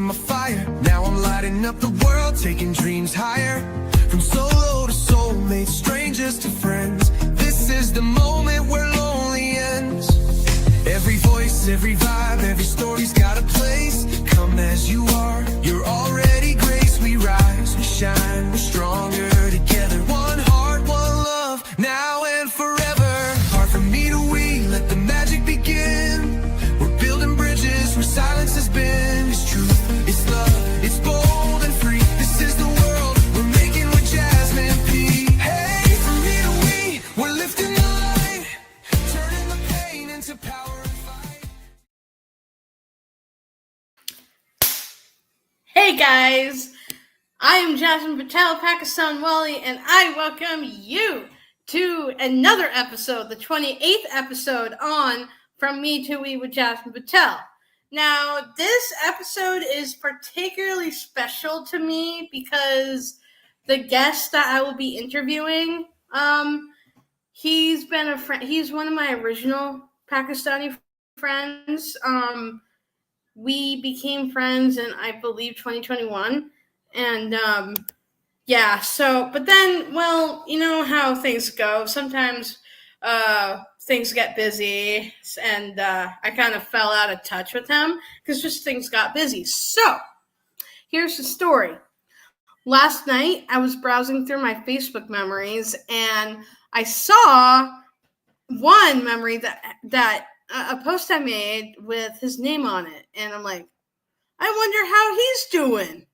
my fire. Now I'm lighting up the world, taking dreams higher. From solo to soulmates, strangers to friends. This is the moment where lonely ends. Every voice, every vibe, every story's got a place. Come as you are, you're already grace. We rise, we shine, we're stronger together. One heart, one love, now and forever. Heart from me to we, let the magic begin. We're building bridges where silence has been. It's truth, it's love, it's bold and free. This is the world we're making with Jasmine P. Hey, from me to we, we're lifting the light, turning the pain into power and fight. Hey guys, I am Jasmine Patel, Pakistan Wali, and I welcome you to another episode, the 28th episode on From Me to We with Jasmine Patel. Now, this episode is particularly special to me because the guest that I will be interviewing, he's been a friend. He's one of my original Pakistani friends. We became friends in, I believe, 2021. And, but then, well, you know how things go. Sometimes things get busy, and I kind of fell out of touch with him because just things got busy. So, here's the story. Last night, I was browsing through my Facebook memories, and I saw one memory that a post I made with his name on it. And I'm like, I wonder how he's doing.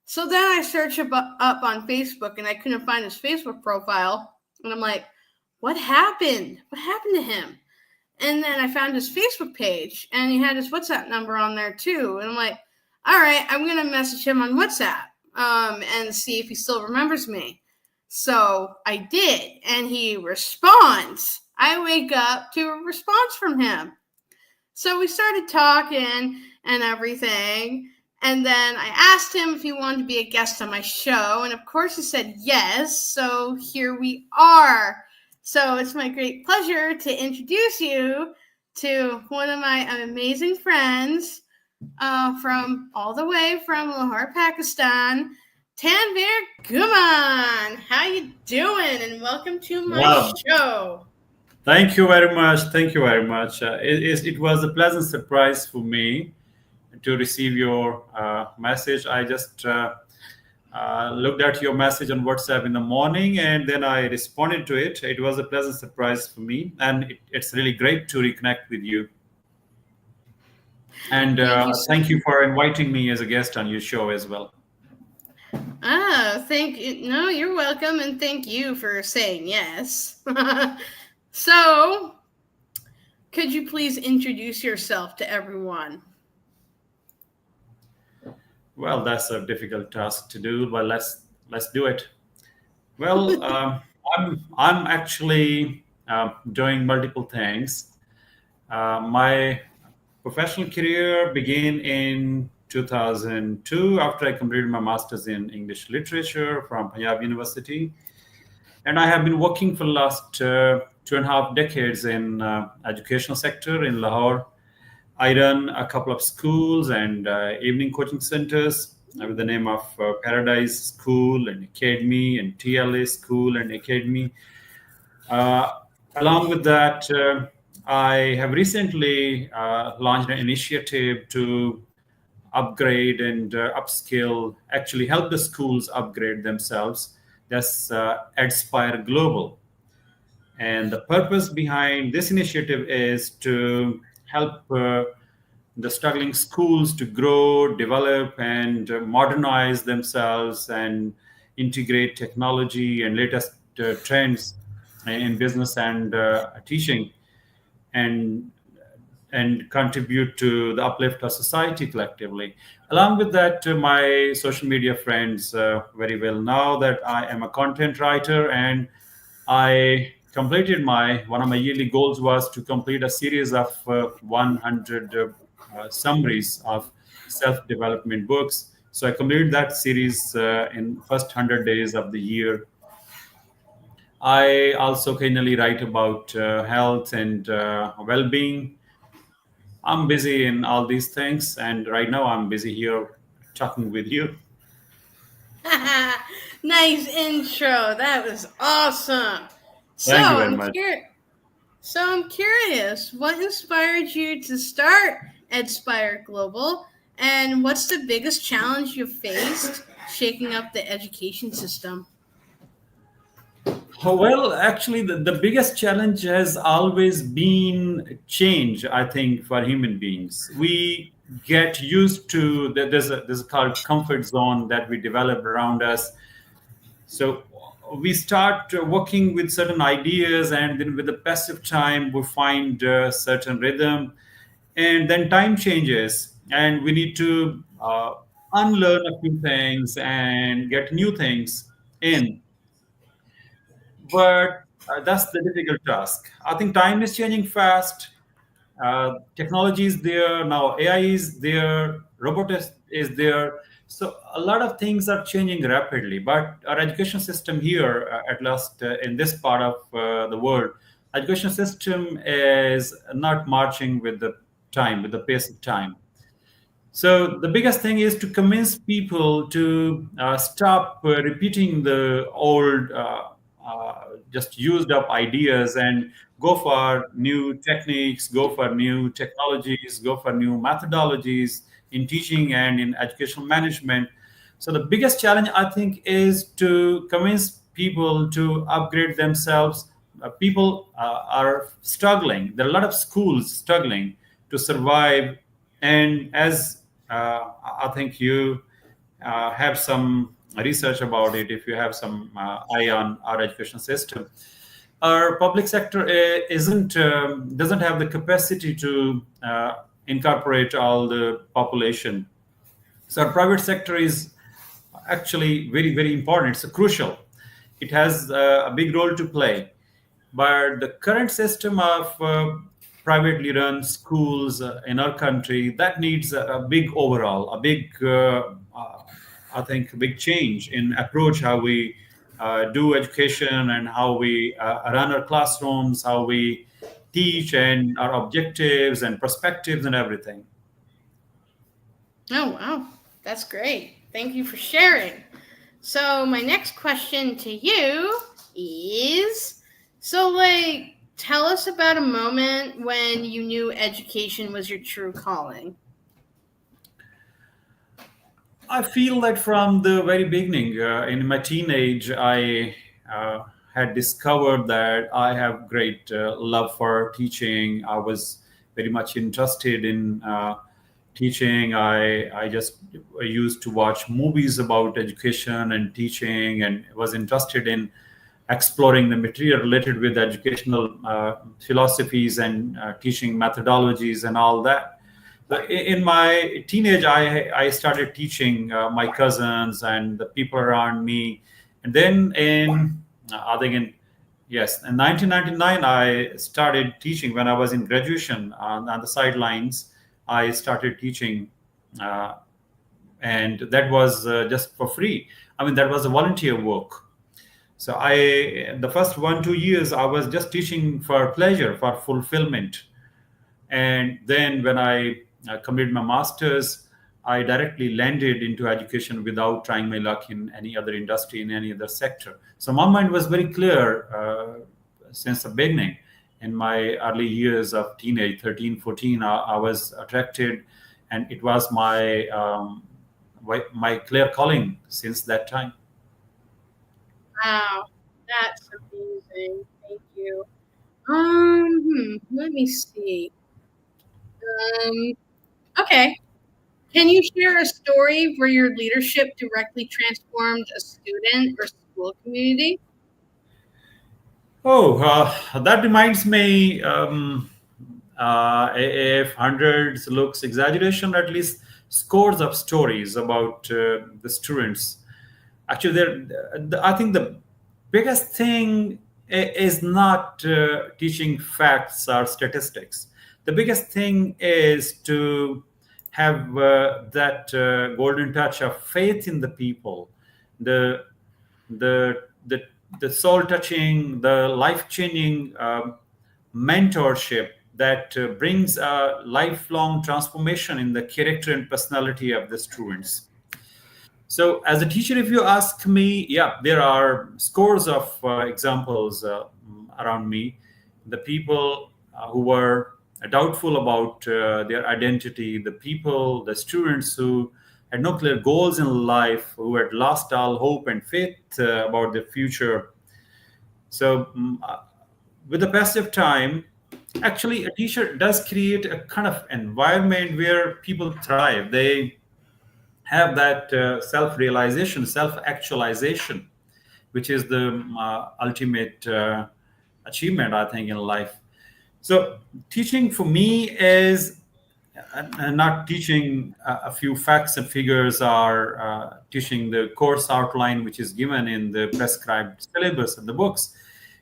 So then I searched up on Facebook, and I couldn't find his Facebook profile. And I'm like, what happened? What happened to him? And then I found his Facebook page, and he had his WhatsApp number on there too. And I'm like, all right, I'm going to message him on WhatsApp and see if he still remembers me. So I did, and he responds. I wake up to a response from him. So we started talking and everything. And then I asked him if he wanted to be a guest on my show. And of course he said yes. So here we are. So it's my great pleasure to introduce you to one of my amazing friends from all the way from Lahore, Pakistan, Tanveer Ghumman. How you doing? And welcome to my show. Thank you very much. Thank you very much. It was a pleasant surprise for me to receive your message. I just looked at your message on WhatsApp in the morning, and then I responded to it. It was a pleasant surprise for me, and it's really great to reconnect with you. And thank you for inviting me as a guest on your show as well. Thank you. No, you're welcome, and thank you for saying yes. So, could you please introduce yourself to everyone? Well, that's a difficult task to do, but let's do it. Well, I'm actually doing multiple things. My professional career began in 2002 after I completed my master's in English literature from Punjab University. And I have been working for the last 2.5 decades in educational sector in Lahore. I run a couple of schools and evening coaching centers with the name of Paradise School and Academy and TLA School and Academy. Along with that, I have recently launched an initiative to upgrade and upskill, actually help the schools upgrade themselves. That's Edspire Global. And the purpose behind this initiative is to help the struggling schools to grow, develop, and modernize themselves and integrate technology and latest trends in business and teaching, and contribute to the uplift of society collectively. Along with that, my social media friends very well know that I am a content writer, and I completed one of my yearly goals was to complete a series of 100 summaries of self-development books. So I completed that series in first 100 days of the year. I also occasionally write about health and well-being. I'm busy in all these things, and right now I'm busy here talking with you. Nice intro. That was awesome. So Thank you very I'm much. curious. I'm curious, what inspired you to start Edspire Global, and what's the biggest challenge you faced shaking up the education system? Oh, well, actually, the biggest challenge has always been change, I think, for human beings. We get used to, there's a called comfort zone that we develop around us. So we start working with certain ideas, and then with the passive time, we find a certain rhythm, and then time changes, and we need to unlearn a few things and get new things in. But that's the difficult task. I think time is changing fast. Technology is there now. AI is there. Robotics is there. So a lot of things are changing rapidly. But our education system here, at last in this part of the world, education system is not marching with the time, with the pace of time. So the biggest thing is to convince people to stop repeating the old, just used up ideas and go for new techniques, go for new technologies, go for new methodologies in teaching and in educational management. So the biggest challenge, I think, is to convince people to upgrade themselves. People are struggling. There are a lot of schools struggling to survive, and as I think you have some research about it, if you have some eye on our education system, our public sector isn't doesn't have the capacity to incorporate all the population. So our private sector is actually very, very important. It's crucial. It has a big role to play. But the current system of privately run schools in our country, that needs a big overhaul, a big, I think, a big change in approach how we do education and how we run our classrooms, how we teach, and our objectives and perspectives and everything. Oh, wow. That's great. Thank you for sharing. So, my next question to you is, tell us about a moment when you knew education was your true calling. I feel that from the very beginning, in my teenage, I had discovered that I have great love for teaching. I was very much interested in teaching. I just used to watch movies about education and teaching, and was interested in exploring the material related with educational philosophies and teaching methodologies and all that. But in my teenage, I started teaching my cousins and the people around me. And then I think in 1999, I started teaching when I was in graduation on the sidelines. I started teaching, uh, and that was just for free. I mean, that was a volunteer work. So the first 1 2 years, I was just teaching for pleasure, for fulfillment. And then when I completed my master's, I directly landed into education without trying my luck in any other industry, in any other sector. So my mind was very clear since the beginning. In my early years of teenage, 13, 14, I was attracted, and it was my clear calling since that time. Wow, that's amazing. Thank you. Let me see. Um, okay. Can you share a story where your leadership directly transformed a student or school community? Oh, that reminds me. If hundreds looks exaggeration, at least scores of stories about the students. Actually, I think the biggest thing is not teaching facts or statistics. The biggest thing is to have that golden touch of faith in the people, the the the the soul touching, the life changing mentorship that brings a lifelong transformation in the character and personality of the students. So, as a teacher, if you ask me, yeah, there are scores of examples around me. The people who were doubtful about their identity, the people, the students who had no clear goals in life, who had lost all hope and faith about their future. So, with the passage of time, actually, a teacher does create a kind of environment where people thrive. They have that self-realization, self-actualization, which is the ultimate achievement, I think, in life. So teaching for me is not teaching a few facts and figures, or teaching the course outline which is given in the prescribed syllabus and the books.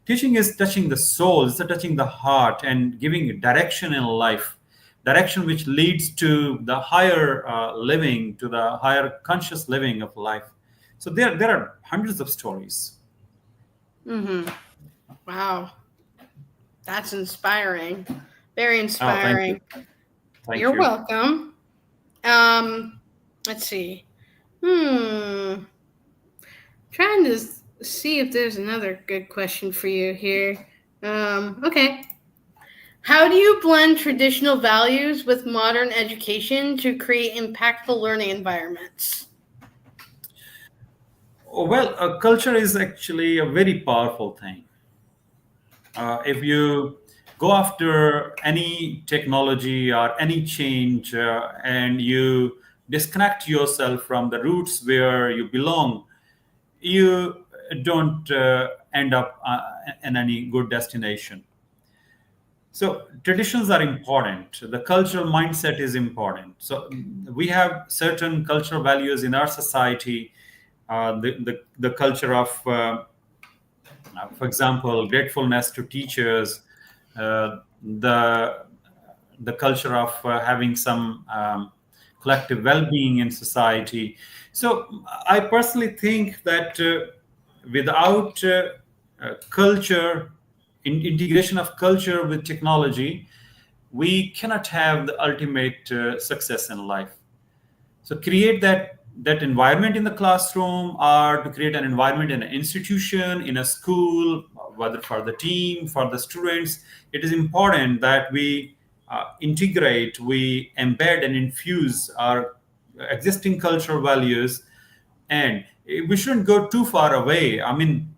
Teaching is touching the soul, it's touching the heart and giving direction in life, direction which leads to the higher living, to the higher conscious living of life. So there are hundreds of stories. Wow, that's inspiring. Very Oh, thank you. inspiring. Thank You're you. welcome. Let's see. Trying to see if there's another good question for you here. Okay. How do you blend traditional values with modern education to create impactful learning environments? Oh, well, culture is actually a very powerful thing. If you go after any technology or any change and you disconnect yourself from the roots where you belong, you don't end up in any good destination. So traditions are important. The cultural mindset is important. So we have certain cultural values in our society. The culture of for example, gratefulness to teachers, the culture of having some collective well-being in society. So I personally think that without culture, integration of culture with technology, we cannot have the ultimate success in life. So create that environment in the classroom, or to create an environment in an institution, in a school, whether for the team, for the students. It is important that we integrate, we embed and infuse our existing cultural values, and we shouldn't go too far away. I mean,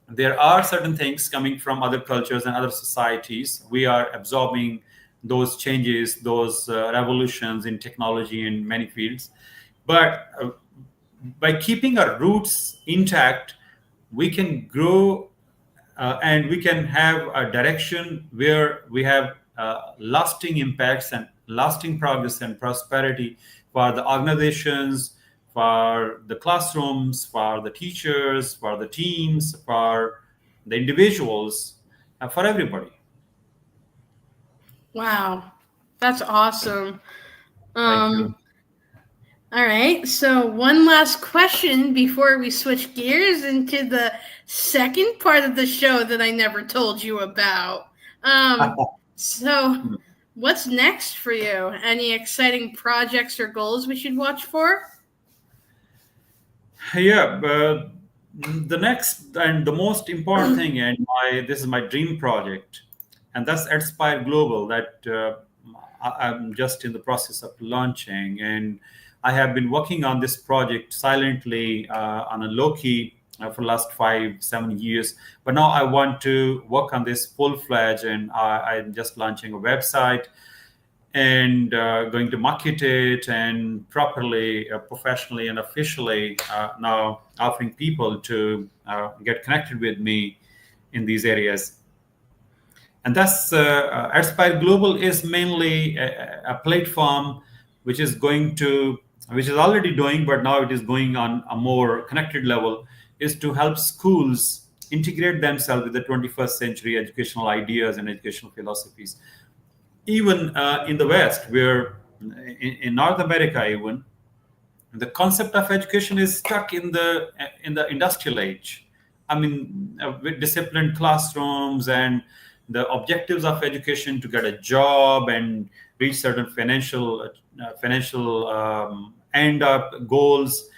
there are certain things coming from other cultures and other societies. We are absorbing those changes, those revolutions in technology in many fields. But by keeping our roots intact, we can grow and we can have a direction where we have lasting impacts and lasting progress and prosperity for the organizations, for the classrooms, for the teachers, for the teams, for the individuals, for everybody. Wow, that's awesome. Thank you. All right, so one last question before we switch gears into the second part of the show that I never told you about. So, what's next for you? Any exciting projects or goals we should watch for? Yeah, the next and the most important thing, and this is my dream project, and that's Edspire Global that I'm just in the process of launching. And I have been working on this project silently on a low key for the last 5-7 years. But now I want to work on this full fledged, and I'm just launching a website and going to market it and properly, professionally, and officially now offering people to get connected with me in these areas. And thus, Aspire Global is mainly a platform which is which is already doing, but now it is going on a more connected level, is to help schools integrate themselves with the 21st century educational ideas and educational philosophies. Even in the West, where in North America, even the concept of education is stuck in the industrial age. I mean, with disciplined classrooms and the objectives of education to get a job and reach certain financial end up goals.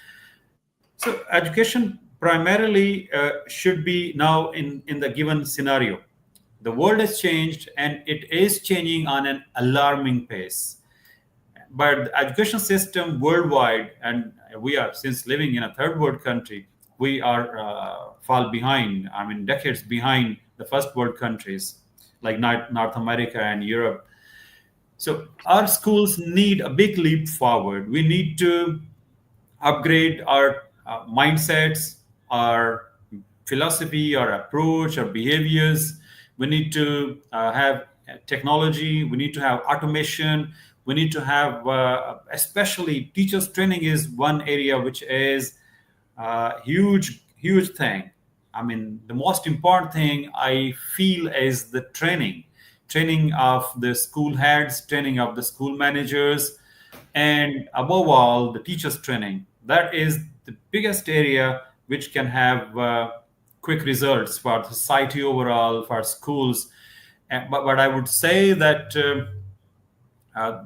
So education primarily should be now in the given scenario. The world has changed and it is changing on an alarming pace. But the education system worldwide, and we are since living in a third world country, we are fall behind. I mean, decades behind the first world countries like North America and Europe. So our schools need a big leap forward. We need to upgrade our mindsets, our philosophy, our approach, our behaviors. We need to have technology. We need to have automation. We need to have, especially teachers training is one area which is a huge thing. I mean, the most important thing I feel is the training of the school heads, training of the school managers, and above all, the teachers training. That is the biggest area which can have quick results for society overall, for schools. But I would say that uh,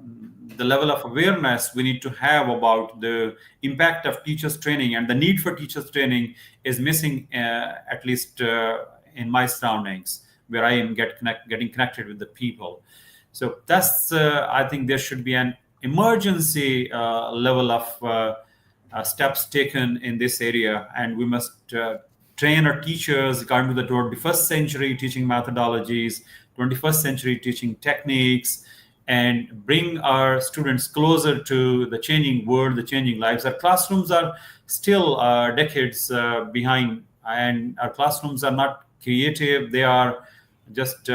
the level of awareness we need to have about the impact of teachers training and the need for teachers training is missing, at least in my surroundings where I am getting connected with the people. So that's I think there should be an emergency level of steps taken in this area, and we must train our teachers according to the 21st century teaching methodologies, 21st century teaching techniques, and bring our students closer to the changing world, the changing lives. Our classrooms are still decades behind, and our classrooms are not creative. They are just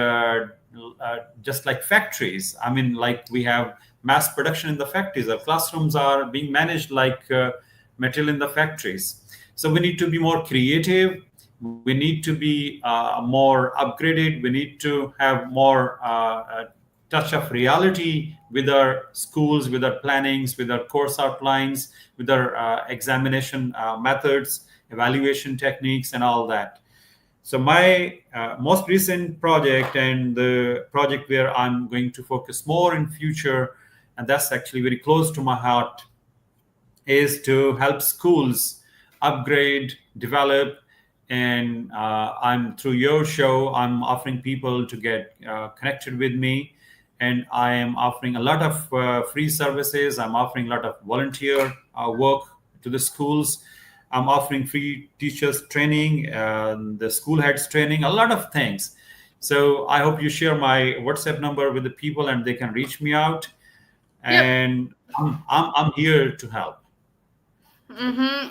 just like factories. I mean, like we have mass production in the factories. Our classrooms are being managed like material in the factories. So we need to be more creative. We need to be more upgraded. We need to have more touch of reality with our schools, with our plannings, with our course outlines, with our examination methods, evaluation techniques, and all that. So my most recent project and the project where I'm going to focus more in future, and that's actually very close to my heart, is to help schools upgrade, develop, and I'm through your show. I'm offering people to get connected with me, and I am offering a lot of free services. I'm offering a lot of volunteer work to the schools. I'm offering free teachers training, the school heads training, a lot of things. So I hope you share my WhatsApp number with the people and they can reach me out. Yep. And I'm here to help.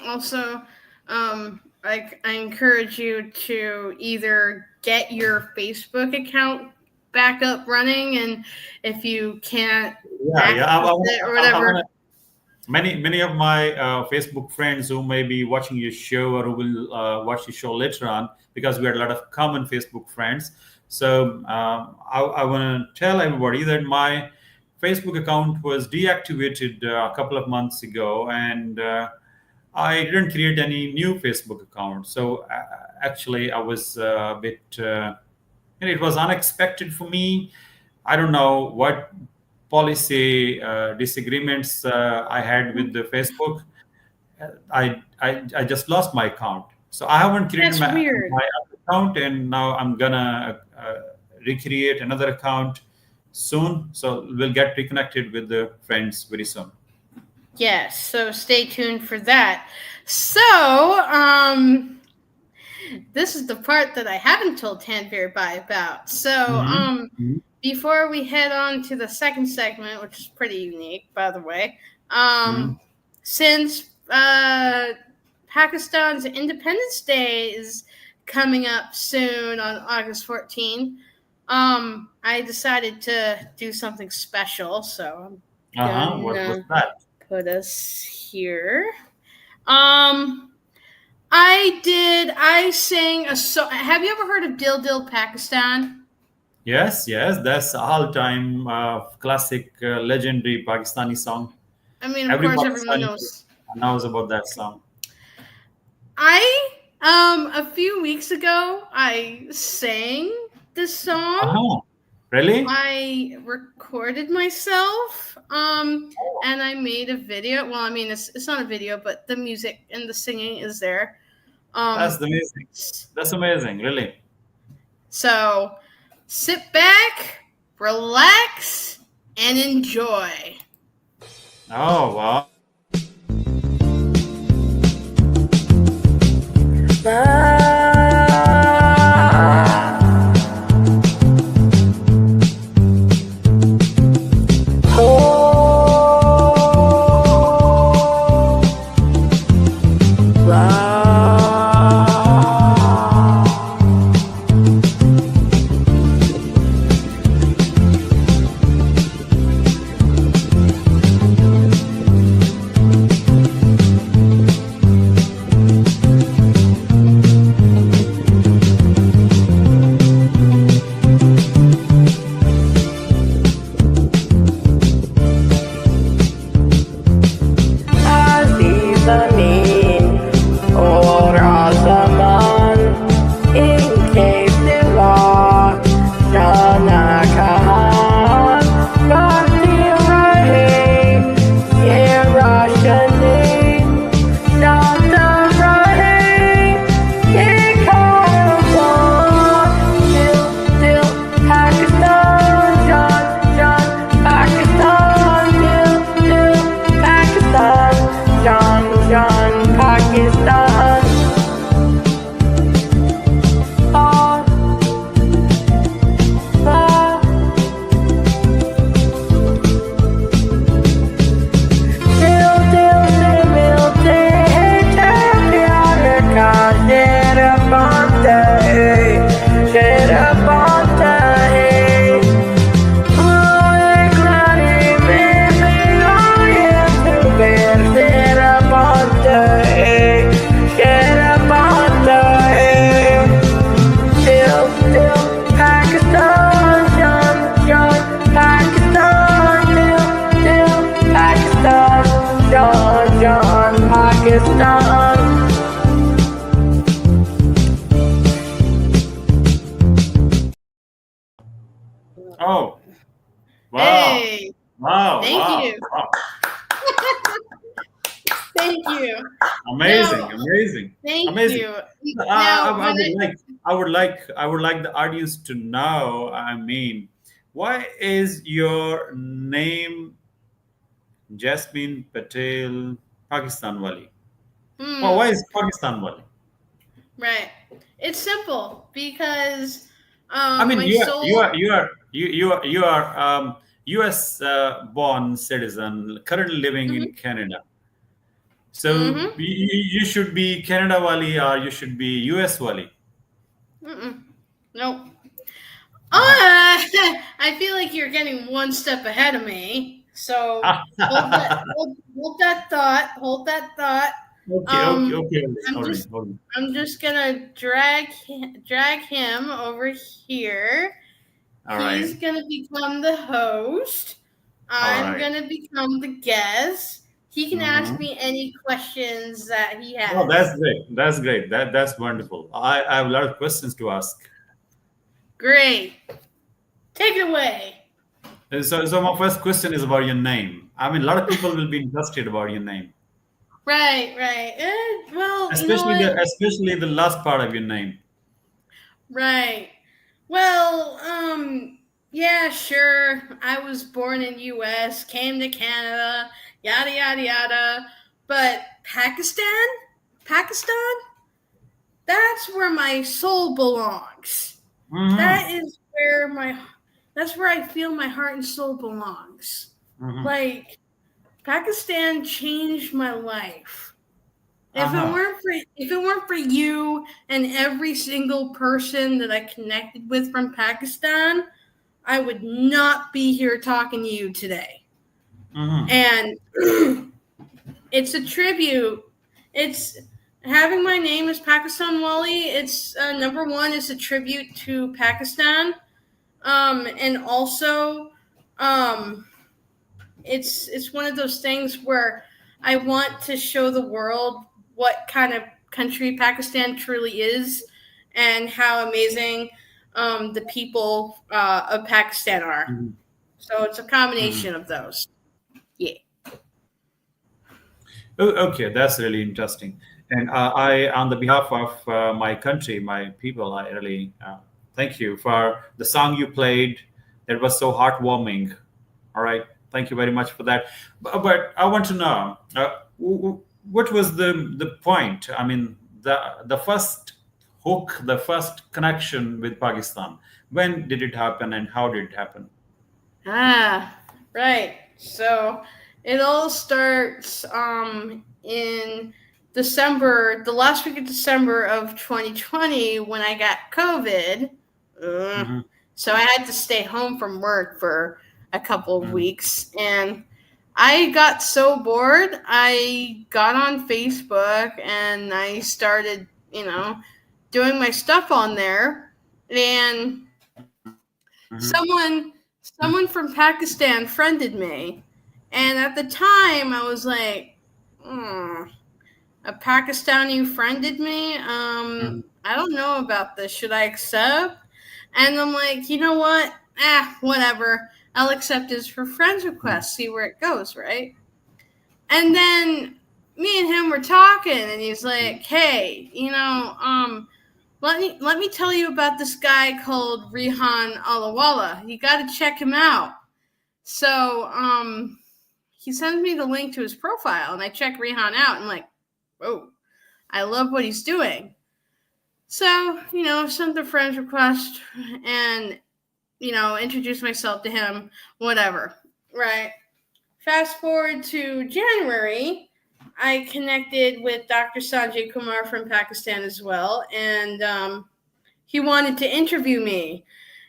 Also, I encourage you to either get your Facebook account back up running, and if you can't Yeah, yeah. access it or I whatever. wanna, many of my Facebook friends who may be watching your show or who will watch the show later on, because we had a lot of common Facebook friends. So I want to tell everybody that my Facebook account was deactivated a couple of months ago, and I didn't create any new Facebook account. So actually, I was a bit. It was unexpected for me. I don't know what policy disagreements I had with the Facebook. I just lost my account, so I haven't created That's weird. my account, and now I'm gonna recreate another account soon. So we'll get reconnected with the friends very soon. Yes, so stay tuned for that. So, this is the part that I haven't told Tanveer about. So, Mhm. before we head on to the second segment, which is pretty unique, by the way, Mhm. since Pakistan's Independence Day is coming up soon on August 14th, I decided to do something special. So Uh-huh. I'm What was gonna that? put us here. Um, I sang a song. Have you ever heard of Dil Dil Pakistan? Yes, yes, that's all-time classic, legendary Pakistani song. I mean, of Every course, everyone Pakistani knows. knows about that song. I a few weeks ago I sang this song. Uh-huh. Really? I recorded myself, and I made a video. Well, I mean, it's not a video, but the music and the singing is there. That's Um, amazing. That's amazing, really. so sit back, relax, and enjoy. Oh, wow. Oh, wow. Hey, Wow, thank wow, you, wow. thank you. Amazing, Now, amazing, thank amazing. you. I Now, when would I like, I would like the audience to know. I mean, why is your name Jasmine Patel Pakistan Wali? Well, why hmm, is Pakistan Wali? right, it's simple because I mean, my soul. you are U.S. Born citizen, currently living in Mhm, Canada. So mhm, you should be Canada Wali or you should be US Wali. mm-mm. Nope. Uh-huh. I feel like you're getting one step ahead of me. So hold that thought. Hold that thought. Okay, okay, Um, okay. I'm Hold on, just hold on. I'm just gonna drag him over here. All He's right, gonna become the host. all I'm right. gonna become the guest. He can ask Mm-hmm. me any questions that he Oh, that's has. great. That's great. That's wonderful. I have a lot of questions to ask. Great. Take it away. So my first question is about your name. I mean, a lot of people will be interested about your name, Right, right. Well, you know what? especially the last part of your name. Right. Well, yeah, sure. I was born in US, came to Canada, yada yada yada. But Pakistan? Pakistan? That's where my soul belongs. Mm-hmm. That is where my that's where I feel my heart and soul belongs. Mm-hmm. Like Pakistan changed my life. Uh-huh. If it weren't for you and every single person that I connected with from Pakistan, I would not be here talking to you today. Mm-hmm. And it's a tribute. It's having my name as Pakistan Wali. It's number one. It's a tribute to Pakistan, and also, um, it's one of those things where I want to show the world what kind of country Pakistan truly is, and how amazing the people of Pakistan are. Mhm. So it's a Mhm. combination of those. Yeah. Oh, okay, that's really interesting. And I, on the behalf of my country, my people, I really thank you for the song you played. That was so heartwarming. All right, thank you very much for that. But I want to know what was the point? I mean, the first hook, the first connection with Pakistan. When did it happen, and how did it happen? Ah, right. So it all starts in December, the last week of December of 2020 when I got COVID. Ugh. Hmm. So I had to stay home from work for a couple of Hmm. weeks, and I got so bored. I got on Facebook and I started, doing my stuff on there, and someone someone from Pakistan friended me, and at the time I was like, a Pakistani friended me. Hmm. I don't know about this. Should I accept? And I'm like, you know what? Whatever. I'll accept his for friends request. See where it goes, right? And then me and him were talking, and he's like, hey, let me tell you about this guy called Rihan Alawala. You got to check him out. So he sends me the link to his profile, and I check Rihan out, and I'm like, whoa, I love what he's doing. So sent the friends request, and introduced myself to him. Whatever, right? Fast forward to January, I connected with Dr. Sanjay Kumar from Pakistan as well, and he wanted to interview me.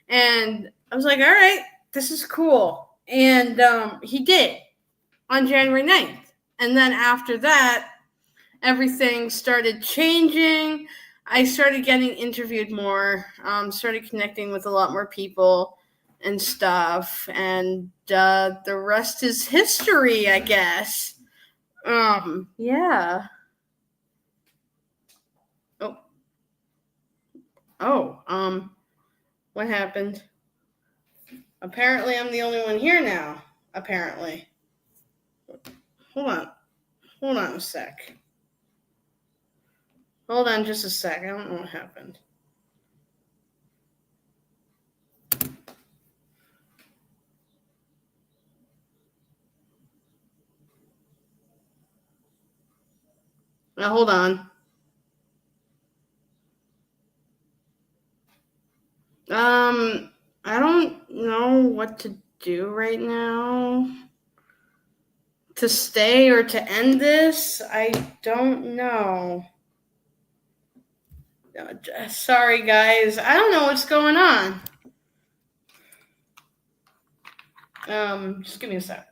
And I was like, all right, this is cool. And he did on January 9th. And then after that, everything started changing. I started getting interviewed more, started connecting with a lot more people and stuff. And the rest is history, I guess. Yeah. Oh, what happened? Apparently, I'm the only one here now. Apparently. Hold on. Hold on a sec. Hold on just a sec. I don't know what happened. Now, hold on. I don't know what to do right now. To stay or to end this? I don't know. Sorry, guys. I don't know what's going on. Just give me a sec.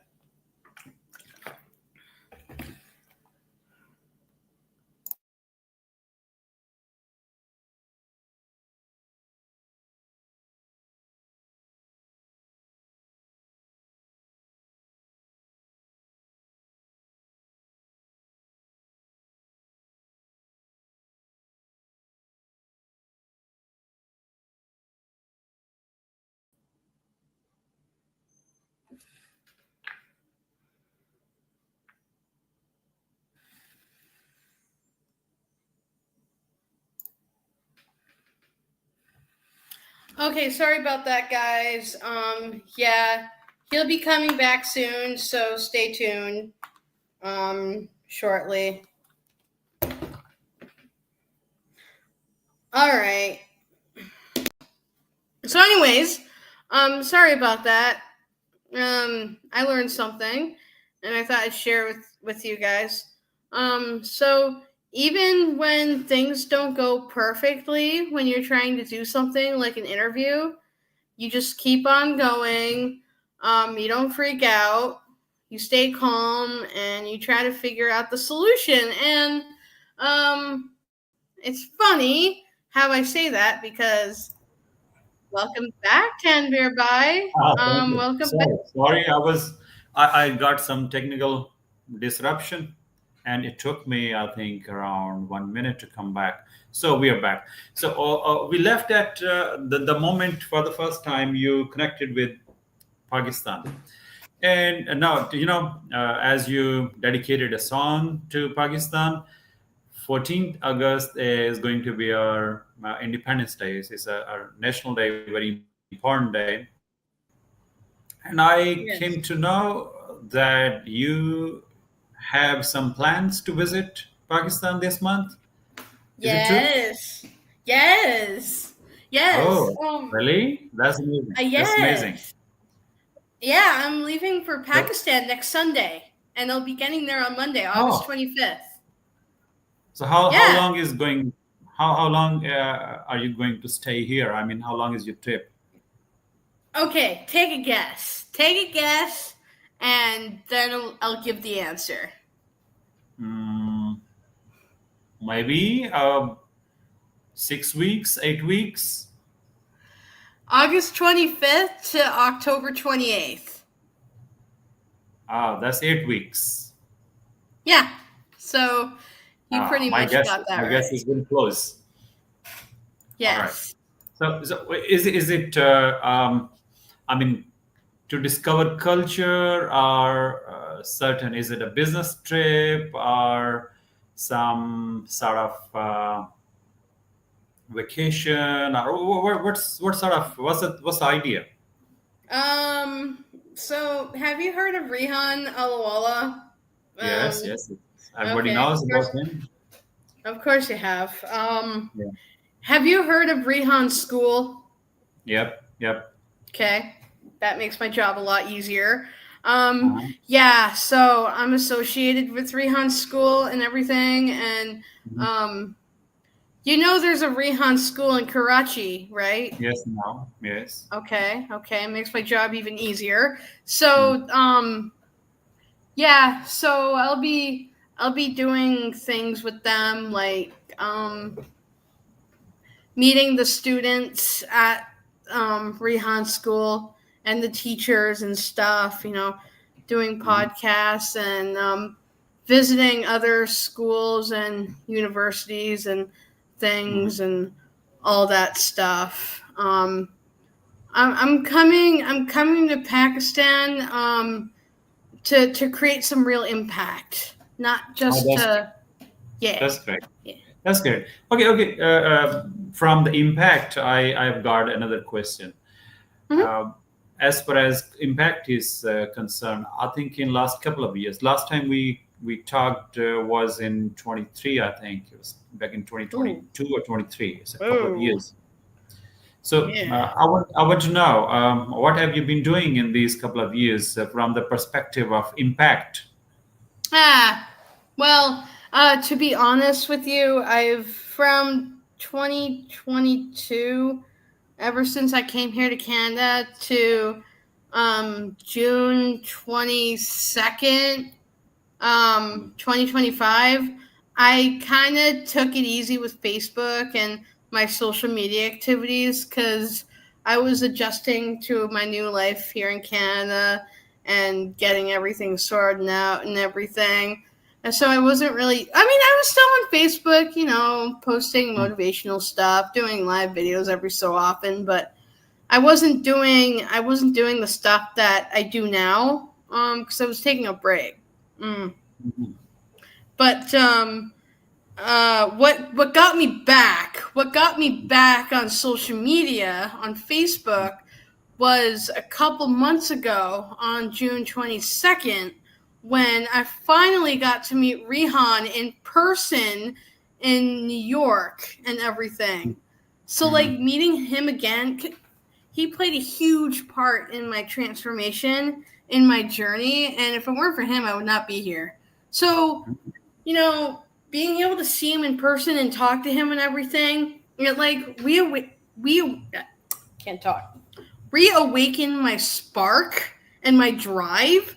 Okay, sorry about that, guys. Yeah, he'll be coming back soon, so stay tuned. Shortly. All right. So, anyways, sorry about that. I learned something, and I thought I'd share with you guys. So even when things don't go perfectly, when you're trying to do something like an interview, you just keep on going. You don't freak out. You stay calm, and you try to figure out the solution. And it's funny how I say that because welcome back, Tanveer Bhai. Thank you. Welcome back. Sorry, I got some technical disruption. and it took me, I think, around 1 minute to come back. So we are back. So we left at the moment for the first time you connected with Pakistan. And now, as you dedicated a song to Pakistan, 14th August is going to be our Independence Day. It's our national day, very important day. And I came to Yes. know that you have some plans to visit Pakistan this month. Is it true? Yes. Yes. Yes. Oh, really? That's amazing. That's amazing. Yes. Yeah, I'm leaving for So, Pakistan next Sunday, and I'll be getting there on Monday, August oh, 25th. so how Yeah. long is going? How long are you going to stay here? I mean, how long is your trip? Okay, take a guess. Take a guess, and then I'll give the answer. Mm, maybe 6 weeks, 8 weeks. August 25th to October 28th. That's 8 weeks. Yeah. So you pretty My much guess, got that my guess right. is very close. All right. Yes. So is it? I mean, to discover culture or certain? Is it a business trip or some sort of vacation or what sort of what's the idea? Um. So, have you heard of Rihan Alawala? Yes, Um. yes. Everybody Okay. knows about him. Of course you have. Yeah. Have you heard of Rihan School? Yep. Yep. Okay, that makes my job a lot easier. Uh-huh. Yeah. So I'm associated with Rihan School and everything, and Mhm. um, there's a Rihan School in Karachi, right? Yes. Now. Yes. Okay. Okay, it makes my job even easier. Mm. So yeah, so I'll be doing things with them like meeting the students at Rihan School and the teachers and stuff, doing Mhm. podcasts and visiting other schools and universities and Mhm. things and all that stuff. I'm coming to Pakistan to create some real impact, not Oh, just that's to yeah. that's great. Yeah. That's great. Okay. Okay. From the impact, I've got another question. Mhm. Uh, as far as impact is concerned, I think in last couple of years, last time we talked was in 23. I think it was back in Ooh. 2022 or 23. It's a couple of Ooh. years. So Yeah. I want to know what have you been doing in these couple of years from the perspective of impact? Well, to be honest with you, I've from 2022, ever since I came here to Canada to June 22nd, 2025, I kind of took it easy with Facebook and my social media activities because I was adjusting to my new life here in Canada and getting everything sorted out and everything. And so I wasn't really, I was still on Facebook, posting motivational stuff, doing live videos every so often, but I wasn't doing the stuff that I do now because I was taking a break. Mm. Mhm. But what got me back on social media on Facebook was a couple months ago on June 22nd when I finally got to meet Rihan in person in New York and everything. So like Mhm. meeting him again, he played a huge part in my transformation, in my journey, and if it weren't for him, I would not be here. So being able to see him in person and talk to him and everything, like we can't talk. Reawaken my spark and my drive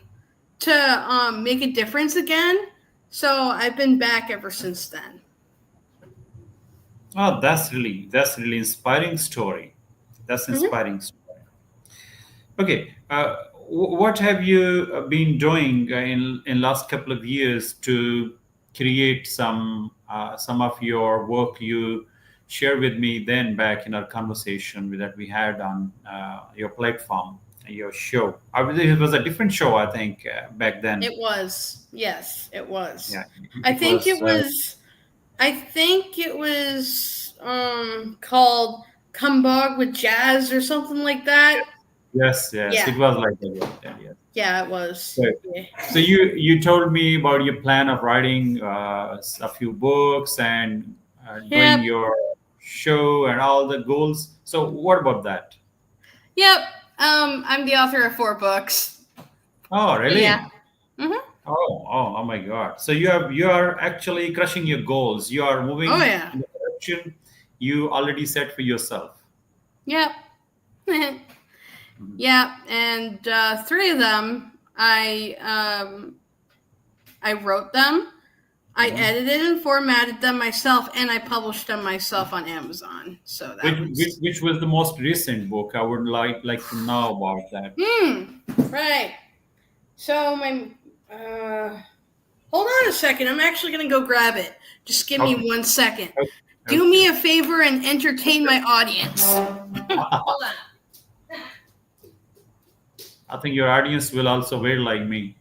to make a difference again. So I've been back ever since then. Oh, that's really inspiring story. That's Mm-hmm. inspiring story. Okay, what have you been doing in last couple of years to create some of your work you shared with me then back in our conversation that we had on your platform, your show. I believe it was a different show, I think, back then. It was. Yes, it was. Yeah, I it think it was. was called Combog with Jazz or something like that. Yes, yes, it Yeah. was like that. Yeah, yeah. Yeah, it was. Right. Yeah. So you told me about your plan of writing a few books and doing Yep. your show and all the goals. So what about that? Yep. I'm the author of 4 books. Oh, But yeah. really? Oh my God. So you are actually crushing your goals. You are Oh moving yeah. in the direction you already set for yourself. Yep. Yeah, and 3 of them I wrote them, I Mhm. edited and formatted them myself, and I published them myself on Amazon. So Which, that which was which was the most recent book? I would like to know about that. right. So my hold on a second. I'm actually gonna go grab it. Just give me Okay. 1 second. Okay. Do Okay. me a favor and entertain my audience. Hold on. I think your audience will also wait like me.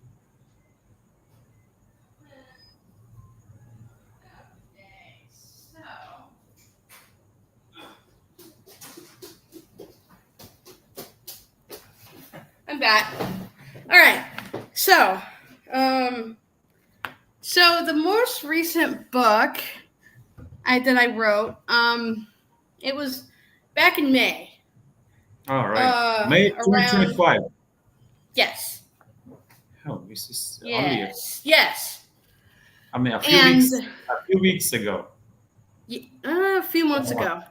Okay, so I'm back. All right. So, so the most recent book that I wrote, it was back in May. All right. May Around 2025. yes, Oh, this is only yes, I mean, and a few weeks ago. a few months Oh, ago. A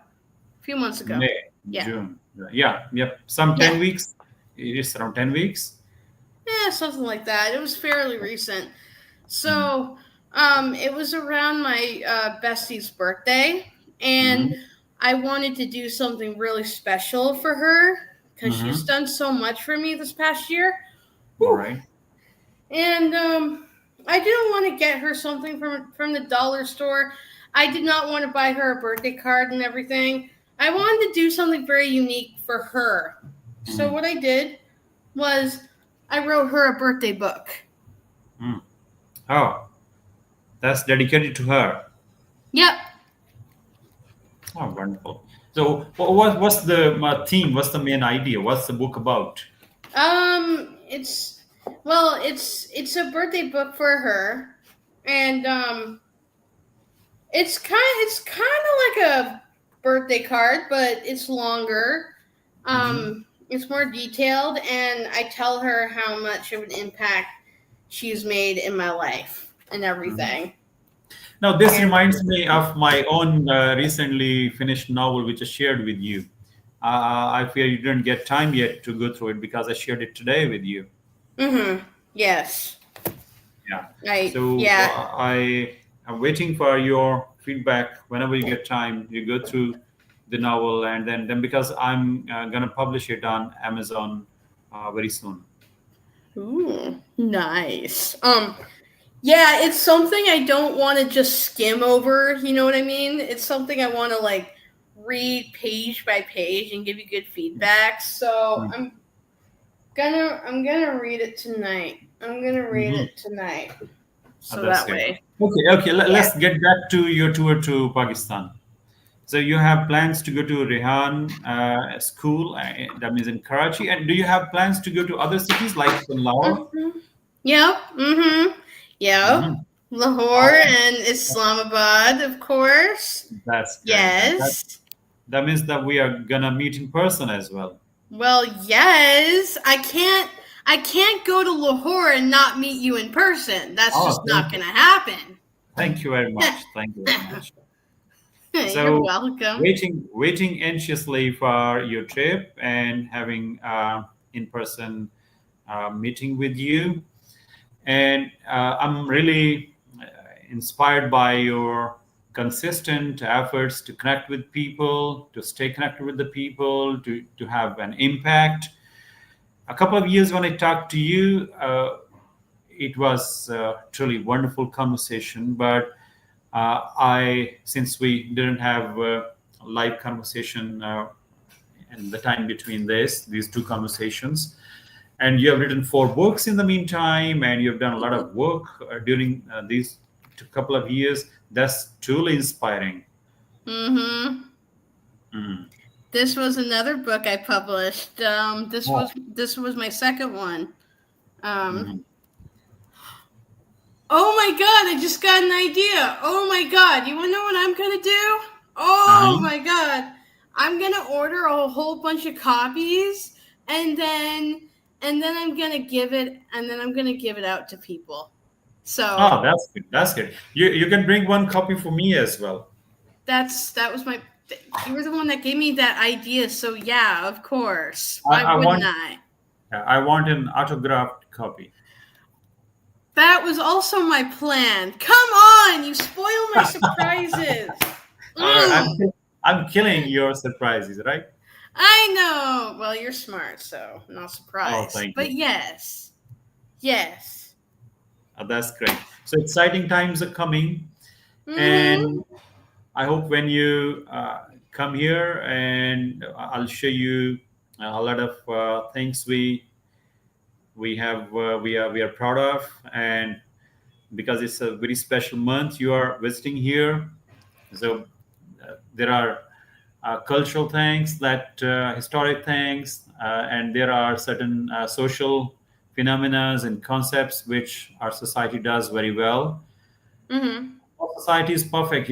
few months ago. May, Yeah, June. Yeah, yep. Some 10 yeah, weeks. It is around 10 weeks. yeah, something like that. It was fairly recent. Mm-hmm. So, it was around my bestie's birthday, and Mm-hmm. I wanted to do something really special for her because she's Mm-hmm. done so much for me this past year. All Whew. right. And I didn't want to get her something from the dollar store. I did not want to buy her a birthday card and everything. I wanted to do something very unique for her. So Mm-hmm. what I did was I wrote her a birthday book. Mm. Oh, that's dedicated to her. Yep. Oh, wonderful. So, what's the theme? What's the main idea? What's the book about? It's a birthday book for her, and it's kind of like a birthday card, but it's longer. Mm-hmm. It's more detailed, and I tell her how much of an impact she's made in my life and Mm-hmm. everything. Now, this And reminds me of my own recently finished novel, which I shared with you. I fear you didn't get time yet to go through it because I shared it today with you. yes, Yeah. I So yeah. I am waiting for your feedback whenever you get time. You go through the novel, and then because I'm gonna publish it on Amazon very soon. Ooh, nice. Yeah, it's something I don't want to just skim over, you know what I mean? It's something I want to like read page by page and give you good feedback. So I'm gonna read it tonight. I'm gonna read Mm-hmm. it tonight. So That's that good. way. Okay. Yeah. Let's get back to your tour to Pakistan. So you have plans to go to Rehan school, that means in Karachi, and do you have plans to go to other cities like Lahore? Mm-hmm. Yep. Mm-hmm. Yep. Mm-hmm. Lahore Oh, and Islamabad, of course. that's great. Yes. That means that we are gonna meet in person as well. Well, yes. I can't go to Lahore and not meet you in person. That's Oh, just not gonna happen. thank you very much. Thank you very much. You're So, welcome. waiting anxiously for your trip and having in-person meeting with you. And I'm really inspired by your consistent efforts to connect with people, to stay connected with the people, to have an impact. A couple of years when I talked to you, it was truly wonderful conversation. But since we didn't have live conversation in the time between these two conversations, and you have written 4 books in the meantime, and you've done a lot of work during these couple of years. That's truly inspiring. Mm-hmm. Mm. This was another book I published. This was my second one. Mhm. Oh my God, I just got an idea. Oh my God, you want to know what I'm going to do? Oh Uh-huh. my God. I'm going to order a whole bunch of copies and then I'm going to give it out to people. So Oh, that's good. That's good. You can bring one copy for me as well. that was my you were the one that gave me that idea. So yeah, of course. Why I wouldn't want I? I want an autographed copy. That was also my plan. Come on, you spoil my surprises. All right, Mm. I'm killing your surprises, right? I know. Well, you're smart, so I'm not Oh, surprised. thank But you. yes. Yes. That's great. So exciting times are coming, Mm-hmm. and I hope when you come here, and I'll show you a lot of things we are proud of, and because it's a very special month, you are visiting here. So there are cultural things, that historic things, and there are certain social phenomena and concepts which our society does very well. Mm-hmm. Our society is perfect,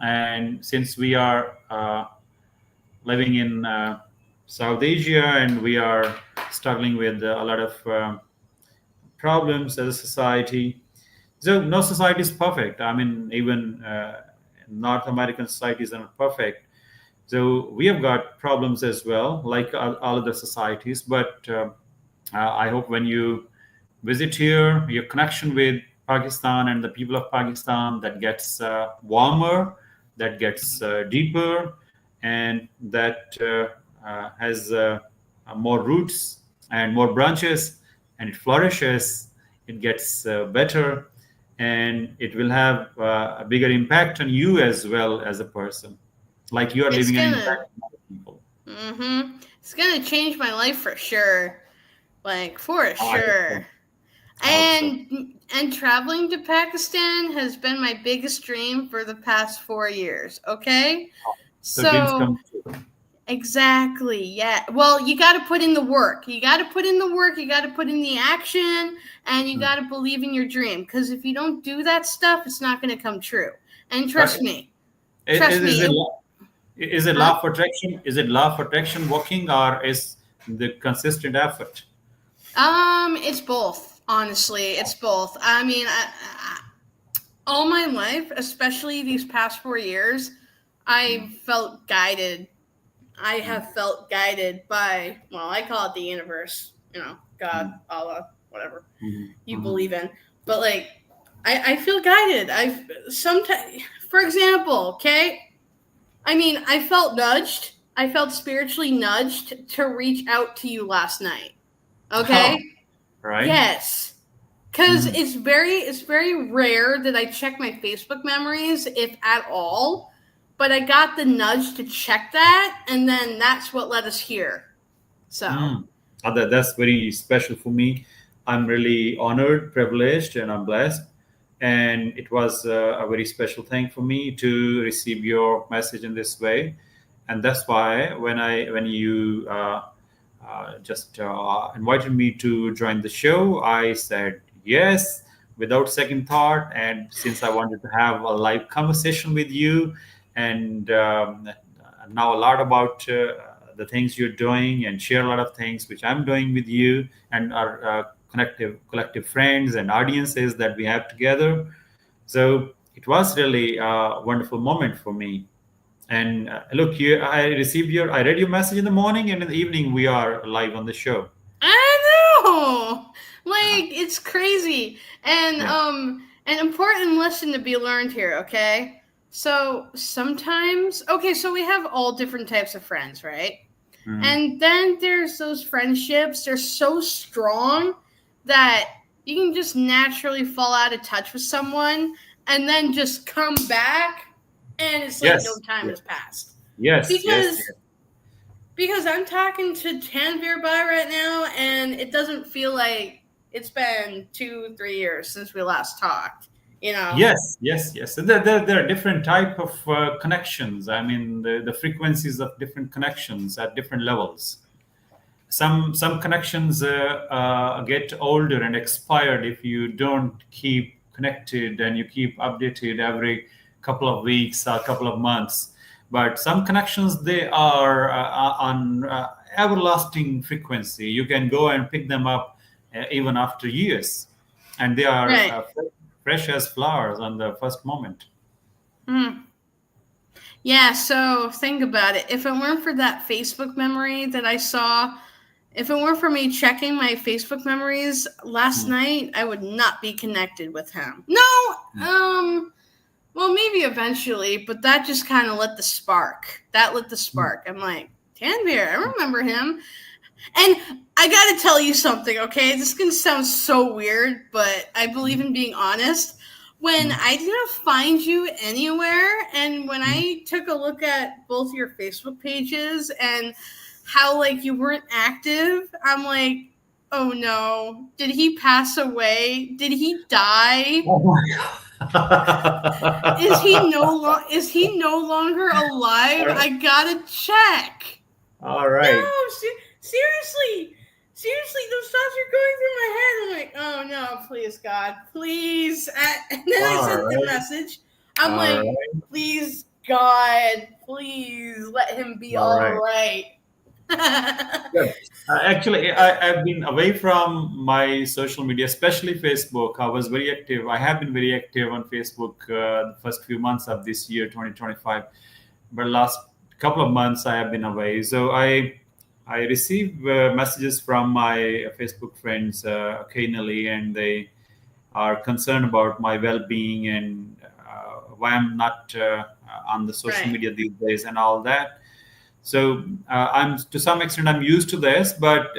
and since we are living in South Asia, and we are struggling with a lot of problems as a society. So no society is perfect. I mean, even North American societies are not perfect. So we have got problems as well, like all other societies. But I hope when you visit here, your connection with Pakistan and the people of Pakistan that gets warmer, that gets deeper, and that has more roots and more branches, and it flourishes. It gets better, and it will have a bigger impact on you as well as a person, like you are It's leaving an gonna. impact on other people. Mm-hmm. It's gonna change my life for sure. Like for I hope so. sure. I hope so. And traveling to Pakistan has been my biggest dream for the past 4 years. Okay. So dreams So come true. exactly. Yeah. Well, you got to put in the work. You got to put in the work. You got to put in the action, and you got to believe in your dream. Because if you don't do that stuff, it's not going to come true. And But trust is me. it is it Huh? law of attraction? Is it law of attraction working, or is the consistent effort? It's both. Honestly, it's both. I mean, all my life, especially these past 4 years, I felt guided. I have felt guided by, well, I call it the universe, God, Allah, whatever you Mhm. believe in. But like, I feel guided. I've sometimes, for example, okay, I mean, I felt nudged. I felt spiritually nudged to reach out to you last night. Okay. Oh, right. Yes. Because Mhm. it's very rare that I check my Facebook memories, if at all. But I got the nudge to check that, and then that's what led us here. So Mm. That's very special for me. I'm really honored, privileged, and I'm blessed. And it was a very special thing for me to receive your message in this way. And that's why when you just invited me to join the show, I said yes without second thought. And since I wanted to have a live conversation with you, and know a lot about the things you're doing, and share a lot of things which I'm doing with you, and our collective friends and audiences that we have together. So it was really a wonderful moment for me. And look, here I read your message in the morning, and in the evening we are live on the show. I know, Uh-huh. like it's crazy, and Yeah. an important lesson to be learned here. Okay, so sometimes, okay, so we have all different types of friends, right? Mhm. And then there's those friendships. They're so strong that you can just naturally fall out of touch with someone and then just come back and it's like no Yes. time Yes. has passed. Yes. Yes. Because I'm talking to Tanveer Bai right now and it doesn't feel like it's been 2-3 years since we last talked, you know. Yes, yes, yes. So there are different type of connections. I mean, the frequencies of different connections at different levels. Some connections get older and expired if you don't keep connected and you keep updated every couple of weeks or couple of months. But some connections, they are on everlasting frequency. You can go and pick them up even after years, and they are Right. fresh as flowers on the first moment. Mm. Yeah, so think about it. If it weren't for that Facebook memory that I saw, if it weren't for me checking my Facebook memories last Mm. night, I would not be connected with him. No, well, maybe eventually, but that just kind of lit the spark. That lit the spark. I'm like, Tanveer, I remember him. And I gotta tell you something, okay? This is gonna sound so weird, but I believe in being honest. When Mm. I didn't find you anywhere, and when Mm. I took a look at both your Facebook pages and how like you weren't active, I'm like, oh no, did he pass away? Did he die? Oh my God. Is he no longer alive? All right. I gotta check. All No, right. seriously. Seriously, those thoughts are going through my head. I'm like, oh no, please, God, please. And then I All sent the right. message. I'm All like, right. please, God, please let him be All all right. right. Good. Actually, I've been away from my social media, especially Facebook. I was very active. I have been very active on Facebook the first few months of this year, 2025. But last couple of months, I have been away. So I receive messages from my Facebook friends occasionally, and they are concerned about my well-being and why I'm not on the social Right. media these days and all that. So I'm to some extent I'm used to this, but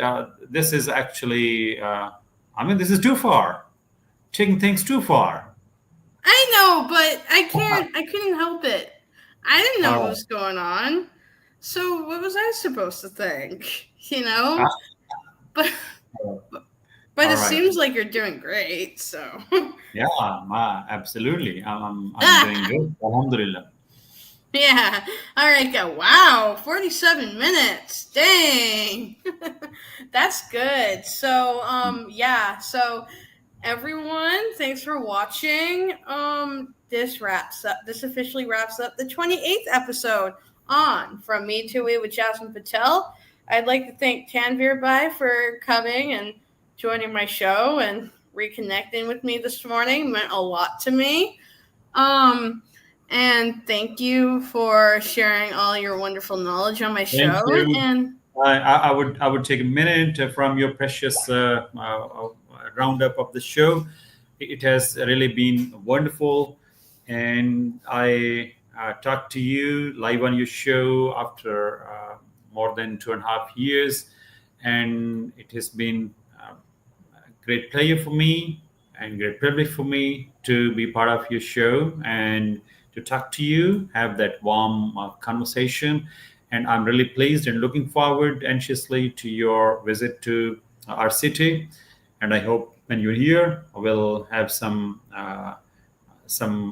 this is actually I mean this is too far, taking things too far. I know, but I couldn't help it. I didn't know All what right. was going on. So what was I supposed to think? You know? Ah, But all it right. seems like you're doing great, so Yeah, absolutely. I'm doing good. Alhamdulillah. yeah. All right, go. Wow, 47 minutes. Dang. That's good. So, yeah. So, everyone, thanks for watching. This officially wraps up the 28th episode on From Me to We with Jasmine Patel. I'd like to thank Tanveer Bai for coming and joining my show and reconnecting with me this morning. It meant a lot to me. Um, and thank you for sharing all your wonderful knowledge on my Thank show. you. And I would take a minute from your precious roundup of the show. It has really been wonderful, and I talked to you live on your show after more than 2.5 years, and it has been a great pleasure for me and great privilege for me to be part of your show and to talk to you, have that warm conversation. And I'm really pleased and looking forward anxiously to your visit to our city. And I hope when you're here, we'll have some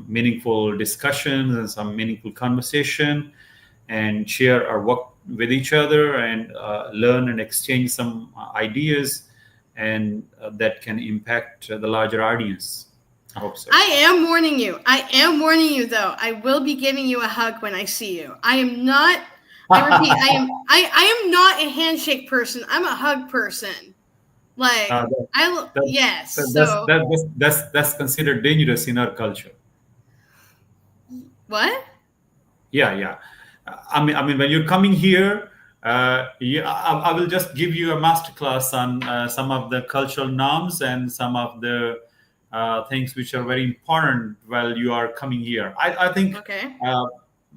meaningful discussions and some meaningful conversation and share our work with each other and learn and exchange some ideas and that can impact the larger audience. I hope so. I am warning you. I am warning you, though. I will be giving you a hug when I see you. I am not. I repeat. I am not a handshake person. I'm a hug person. Like Uh, that, yes. that's, So that's considered dangerous in our culture. what? Yeah, yeah. I mean, when you're coming here, yeah, I will just give you a masterclass on some of the cultural norms and some of the things which are very important while you are coming here. I think Okay. uh,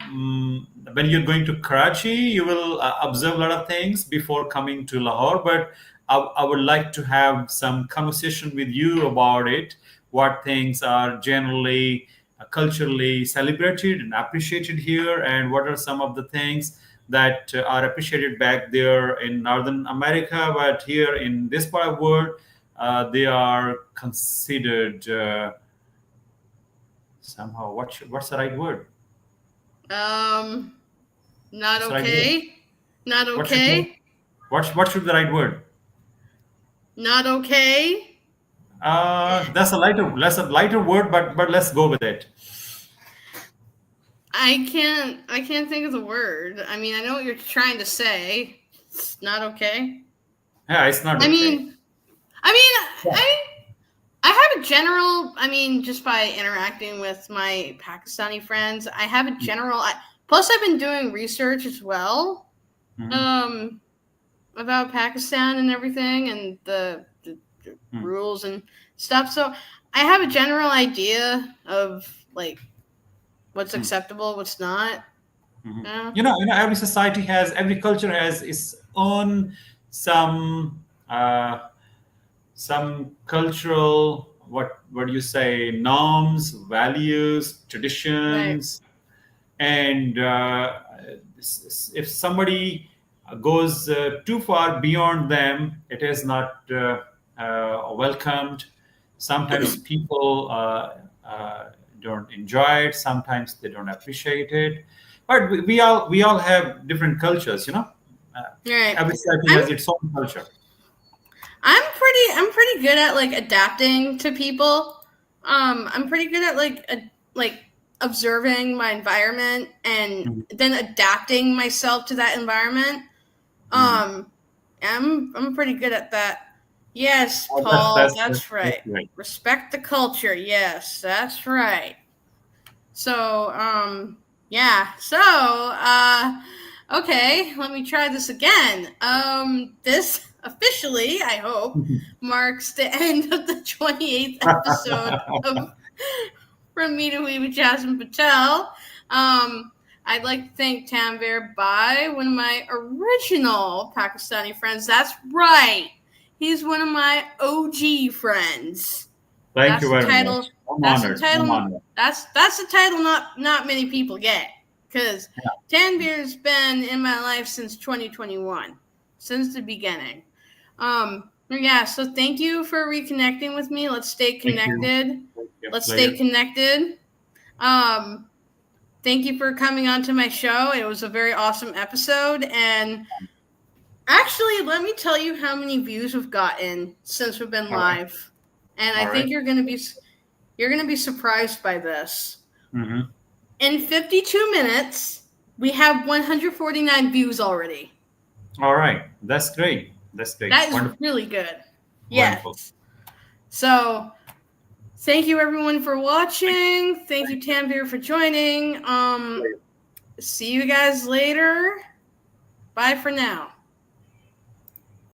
when you're going to Karachi, you will observe a lot of things before coming to Lahore. But I would like to have some conversation with you about it. What things are generally culturally celebrated and appreciated here, and what are some of the things that are appreciated back there in Northern America, but here in this part of the world, they are considered somehow. What's the right word? Not What's the right word? okay. Not What should be, okay. what should be the right word? Not okay. That's a lighter word, but let's go with it. I can't think of the word. I mean, I know what you're trying to say. It's not okay. Yeah, it's not I okay. mean, I mean, I have a general. I mean, just by interacting with my Pakistani friends, I have a general. Plus, I've been doing research as well, Mhm. um, about Pakistan and everything, and the Mhm. rules and stuff. So I have a general idea of like what's Mhm. acceptable, what's not. Mhm. Yeah. Every society has, every culture has its own some some cultural, what do you say, norms, values, Right. traditions, and if somebody goes too far beyond them, it is not welcomed. Sometimes people don't enjoy it. Sometimes they don't appreciate it. But we all have different cultures. Uh, Right. every society I'm has its own culture. I'm pretty good at like adapting to people. I'm pretty good at like observing my environment and Mhm. then adapting myself to that environment. Mhm. Um, I'm pretty good at that. Yes, Oh, Paul, that's that's right. great. Respect the culture. Yes, that's right. So, yeah. So, okay, let me try this again. This officially, I hope, marks the end of the 28th episode of From Me to We with Jasmine Patel. I'd like to thank Tanveer Bai, one of my original Pakistani friends. That's right. He's one of my OG friends. Thank you That's the very much. title. I'm That's the honored. I'm title. honored. That's the title. Not many people get because Tanveer's been in my life since 2021, since the beginning. Yeah. So thank you for reconnecting with me. Let's stay Thank you. connected. Thank you. Let's stay Pleasure. connected. Um, Thank you for coming on to my show. It was a very awesome episode, and actually, let me tell you how many views we've gotten since we've been All right. live. And I All think right. you're gonna be surprised by this. Mm-hmm. In 52 minutes, we have 149 views already. All right. That's great. That's great. That is Wonderful. really good. Wonderful. Yes. So thank you everyone for Thank watching. Thank you, you. Tanveer, for joining. Thank you. See you guys later. Bye for now.